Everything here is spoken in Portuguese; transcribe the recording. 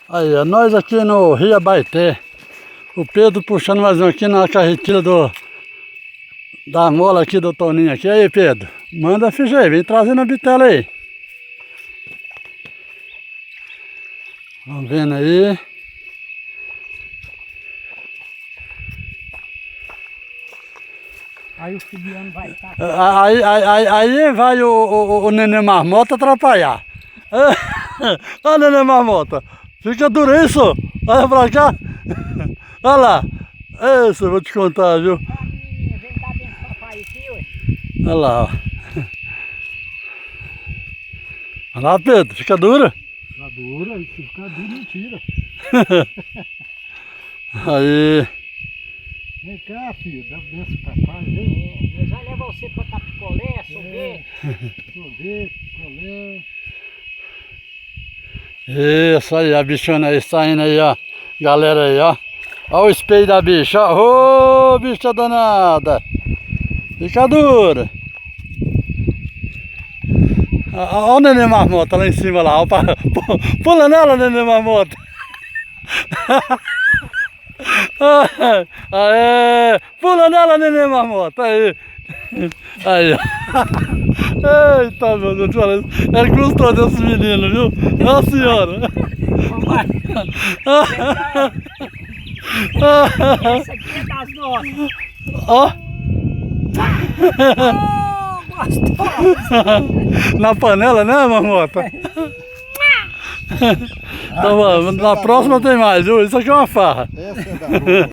Aí, nós aqui no Rio Abaeté. O Pedro puxando mais um aqui na carretilha da mola aqui do Toninho aqui. Aí, Pedro, manda a ficha aí, vem trazendo a bitela aí. Vamos vendo aí. Aí o Fabiano vai estar. Aí vai o Nenê Marmota atrapalhar. Olha o Nenê Marmota. Fica duro isso. Olha pra cá. Olha lá. Isso, eu vou te contar, viu? A menininha, vem cá dentro do papai aqui, ué. Olha lá, ó. Olha lá, Pedro. Fica dura. Fica dura, se ficar duro, não tira. Aí. Vem cá, filho, dá benção pra pai, vem. Nós vamos levar você pra tapicolé, sorvete. Sorvete, picolé. Isso aí, a bichona aí saindo aí, ó. Galera aí, ó. Olha o espelho da bicha, ó. Ô, bicha danada. Fica dura. Olha o Nenê Marmota lá em cima lá. Ó. Pula nela, Nenê Marmota. Aê, pula nela, Nenê Marmota. Aí. Aí, ó. Eita, meu Deus, ele gostou desse menino, viu? Nossa senhora. Essa aqui é das nossas. Ó. Oh, gostosa. Na panela, né, Marmota? Então, na próxima tem mais, viu? Isso aqui é uma farra. Essa é da rua.